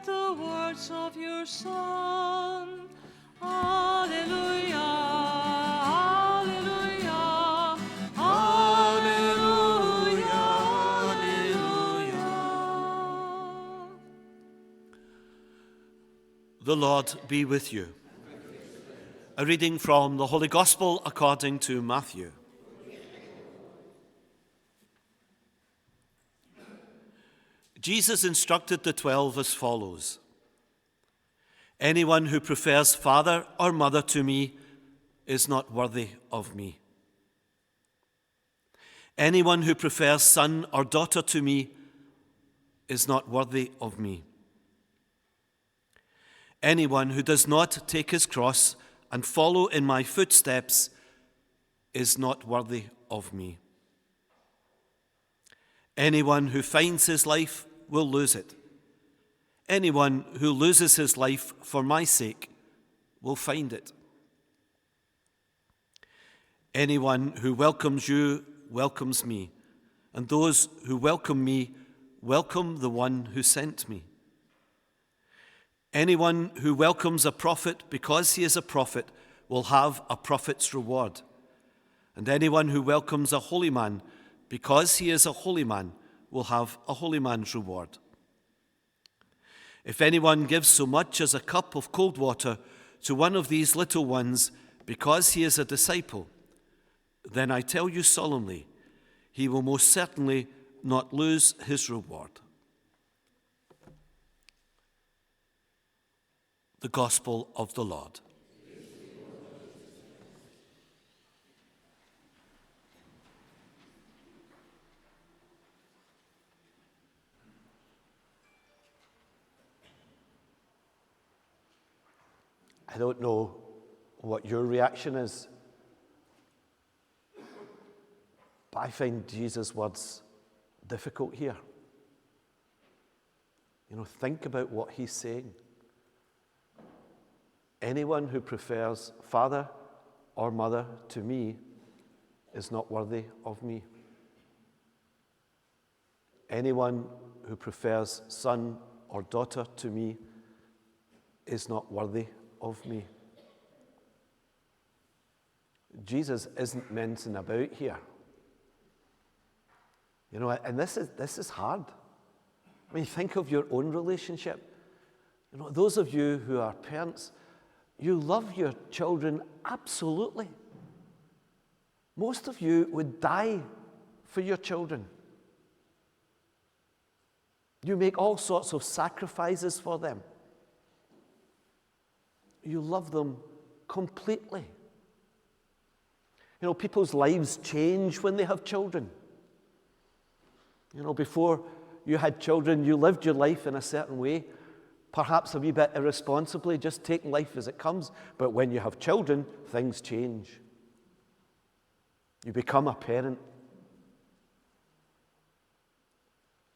the words of your Son. Alleluia, alleluia, alleluia, alleluia. The Lord be with you. A reading from the Holy Gospel according to Matthew. Jesus instructed the 12 as follows. Anyone who prefers father or mother to me is not worthy of me. Anyone who prefers son or daughter to me is not worthy of me. Anyone who does not take his cross and follow in my footsteps is not worthy of me. Anyone who finds his life will lose it. Anyone who loses his life for my sake will find it. Anyone who welcomes you welcomes me, and those who welcome me welcome the one who sent me. Anyone who welcomes a prophet because he is a prophet will have a prophet's reward. And anyone who welcomes a holy man because he is a holy man will have a holy man's reward. If anyone gives so much as a cup of cold water to one of these little ones because he is a disciple, then I tell you solemnly, he will most certainly not lose his reward. The Gospel of the Lord. I don't know what your reaction is, but I find Jesus' words difficult here. Think about what he's saying. Anyone who prefers father or mother to me is not worthy of me. Anyone who prefers son or daughter to me is not worthy of me. Jesus isn't messing about here. And this is hard. I mean, think of your own relationship. Those of you who are parents, you love your children absolutely. Most of you would die for your children. You make all sorts of sacrifices for them. You love them completely. People's lives change when they have children. Before you had children, you lived your life in a certain way, perhaps a wee bit irresponsibly, just taking life as it comes. But when you have children, things change. You become a parent.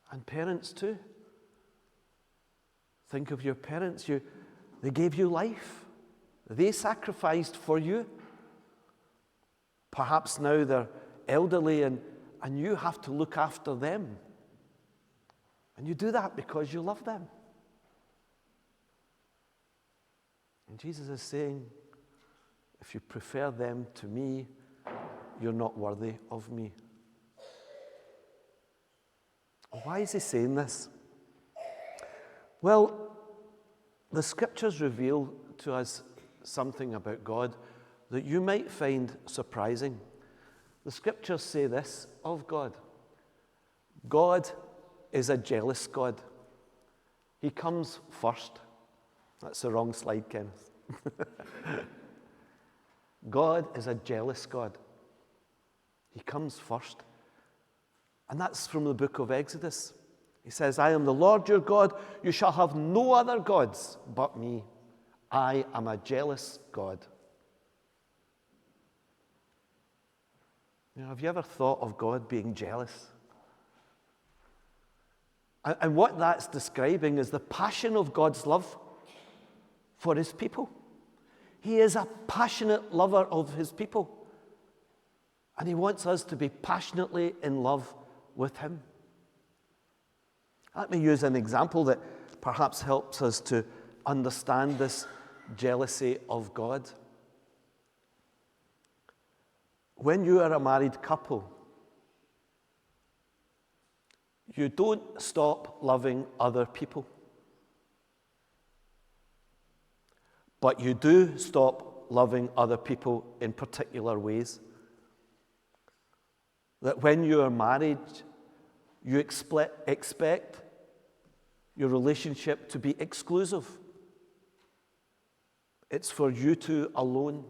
And parents too. Think of your parents. They gave you life. They sacrificed for you. Perhaps now they're elderly and you have to look after them. And you do that because you love them. And Jesus is saying, if you prefer them to me, you're not worthy of me. Why is he saying this? Well, the scriptures reveal to us something about God that you might find surprising. The scriptures say this of God. God is a jealous God. He comes first. That's the wrong slide, Kenneth. God is a jealous God. He comes first. And that's from the book of Exodus. He says, I am the Lord your God. You shall have no other gods but me. I am a jealous God. Have you ever thought of God being jealous? And what that's describing is the passion of God's love for his people. He is a passionate lover of his people. And he wants us to be passionately in love with him. Let me use an example that perhaps helps us to understand this jealousy of God. When you are a married couple, you don't stop loving other people, but you do stop loving other people in particular ways. That when you are married, you expect your relationship to be exclusive. It's for you two alone.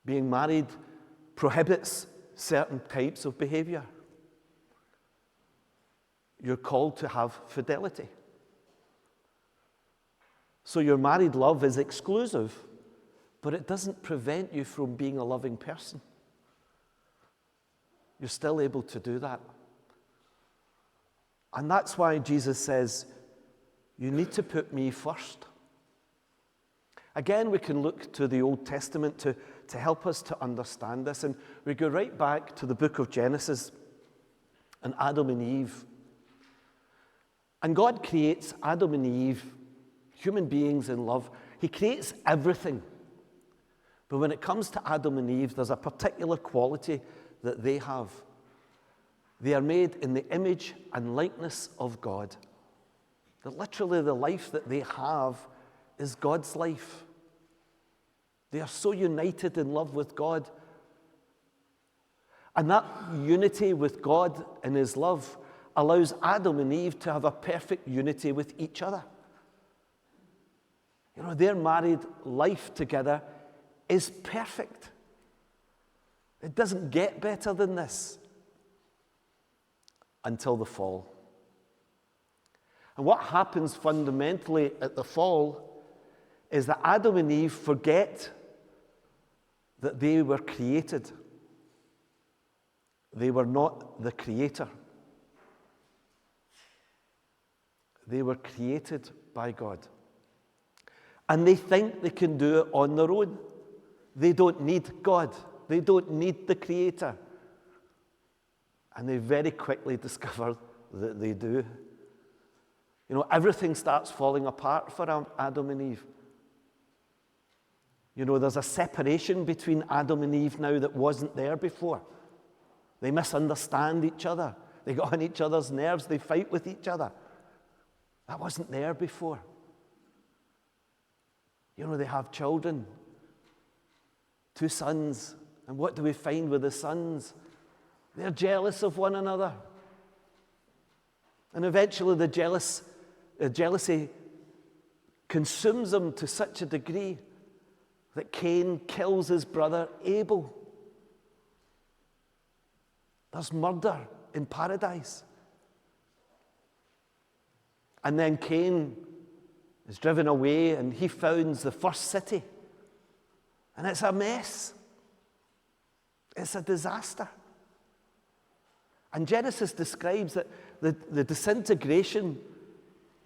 Being married prohibits certain types of behavior. You're called to have fidelity. So your married love is exclusive, but it doesn't prevent you from being a loving person. You're still able to do that. And that's why Jesus says, you need to put me first. Again, we can look to the Old Testament to help us to understand this. And we go right back to the book of Genesis and Adam and Eve. And God creates Adam and Eve, human beings in love. He creates everything. But when it comes to Adam and Eve, there's a particular quality that they have. They are made in the image and likeness of God. That literally the life that they have is God's life. They are so united in love with God. And that unity with God and His love allows Adam and Eve to have a perfect unity with each other. You know, their married life together is perfect. It doesn't get better than this until the fall. And what happens fundamentally at the fall is that Adam and Eve forget that they were created. They were not the creator. They were created by God. And they think they can do it on their own. They don't need God. They don't need the creator. And they very quickly discover that they do. You know, everything starts falling apart for Adam and Eve. You know, there's a separation between Adam and Eve now that wasn't there before. They misunderstand each other. They get on each other's nerves. They fight with each other. That wasn't there before. You know, they have children, 2 sons. And what do we find with the sons? They're jealous of one another. And eventually the jealousy consumes them to such a degree that Cain kills his brother Abel. There's murder in paradise. And then Cain is driven away and he founds the first city. And it's a mess. It's a disaster. And Genesis describes that the disintegration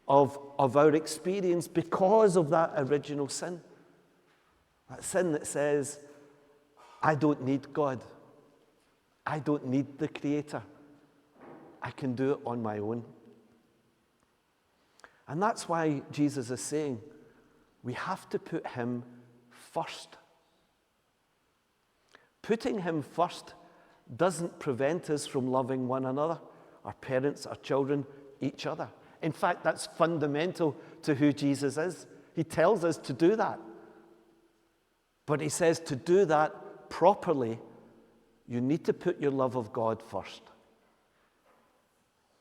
of our experience because of that original sin. That sin that says, I don't need God. I don't need the Creator. I can do it on my own. And that's why Jesus is saying we have to put Him first. Putting Him first doesn't prevent us from loving one another, our parents, our children, each other. In fact, that's fundamental to who Jesus is. He tells us to do that. But He says to do that properly, you need to put your love of God first.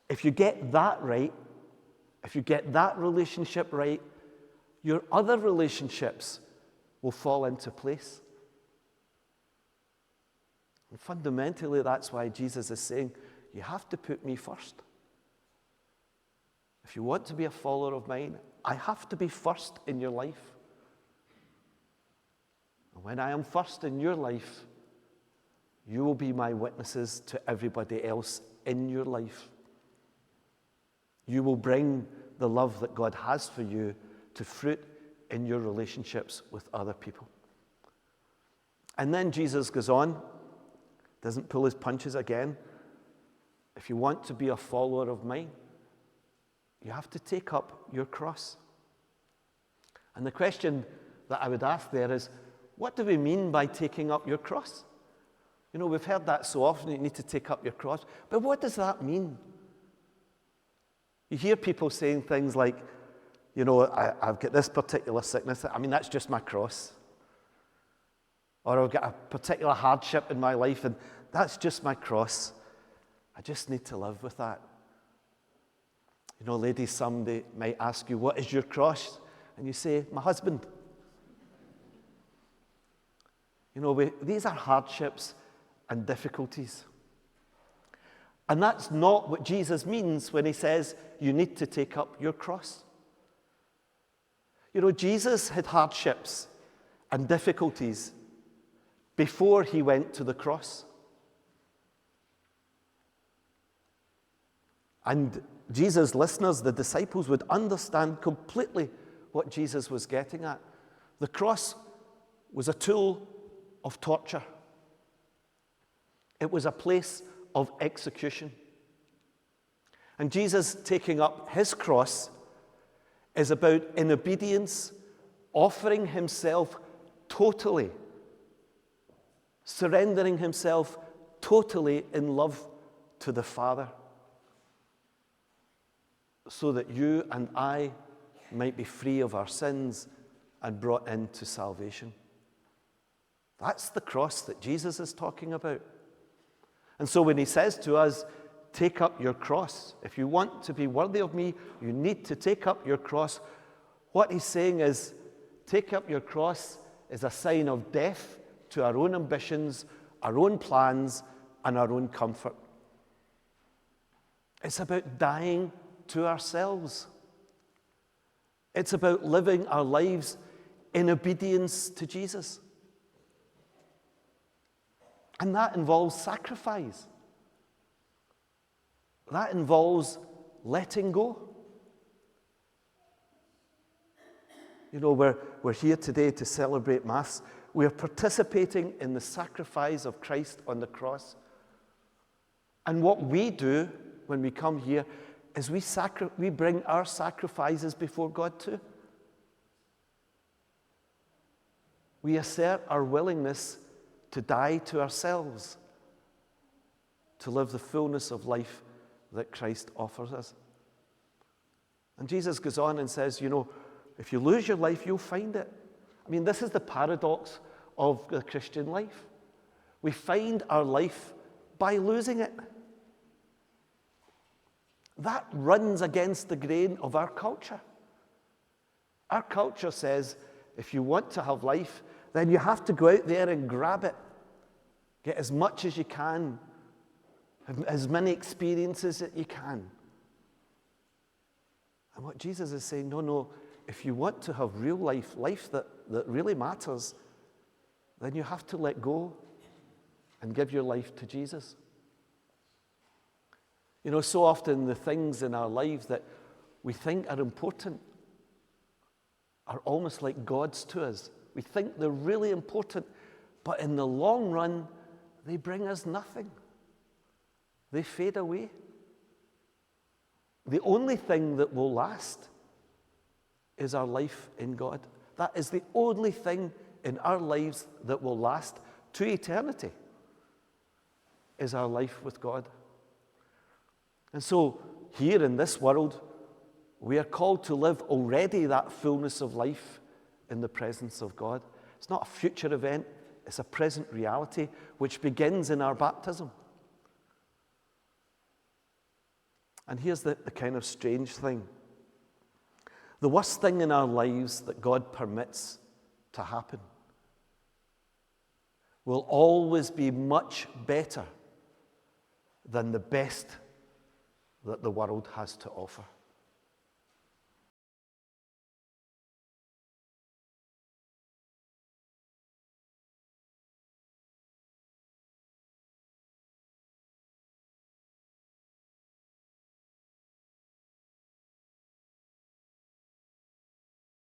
If you get that right, if you get that relationship right, your other relationships will fall into place. And fundamentally, that's why Jesus is saying, you have to put me first. If you want to be a follower of mine, I have to be first in your life. And when I am first in your life, you will be my witnesses to everybody else in your life. You will bring the love that God has for you to fruit in your relationships with other people. And then Jesus goes on, doesn't pull his punches again. If you want to be a follower of mine, you have to take up your cross. And the question that I would ask there is, what do we mean by taking up your cross? You know, we've heard that so often, you need to take up your cross. But what does that mean? You hear people saying things like, you know, I've got this particular sickness. I mean, that's just my cross. Or I've got a particular hardship in my life, and that's just my cross. I just need to live with that. You know, ladies, somebody might ask you, what is your cross? And you say, my husband. You know, these are hardships and difficulties. And that's not what Jesus means when he says you need to take up your cross. You know, Jesus had hardships and difficulties before he went to the cross. And Jesus' listeners, the disciples, would understand completely what Jesus was getting at. The cross was a tool of torture. It was a place of execution. And Jesus taking up his cross is about, in obedience, offering himself totally, surrendering himself totally in love to the Father, so that you and I might be free of our sins and brought into salvation. That's the cross that Jesus is talking about. And so when he says to us, take up your cross, if you want to be worthy of me, you need to take up your cross. What he's saying is, take up your cross is a sign of death to our own ambitions, our own plans, and our own comfort. It's about dying to ourselves. It's about living our lives in obedience to Jesus. And that involves sacrifice. That involves letting go. You know, we're here today to celebrate Mass. We're participating in the sacrifice of Christ on the cross. And what we do when we come here is we bring our sacrifices before God too. We assert our willingness to die to ourselves, to live the fullness of life that Christ offers us. And Jesus goes on and says, you know, if you lose your life, you'll find it. I mean, this is the paradox of the Christian life. We find our life by losing it. That runs against the grain of our culture. Our culture says, if you want to have life, then you have to go out there and grab it. Get as much as you can. Have as many experiences that you can. And what Jesus is saying, no, if you want to have real life, life that really matters, then you have to let go and give your life to Jesus. You know, so often the things in our lives that we think are important are almost like gods to us. We think they're really important, but in the long run, they bring us nothing. They fade away. The only thing that will last is our life in God. That is the only thing in our lives that will last to eternity, is our life with God. And so, here in this world, we are called to live already that fullness of life in the presence of God. It's not a future event, it's a present reality which begins in our baptism. And here's the kind of strange thing. The worst thing in our lives that God permits to happen will always be much better than the best that the world has to offer.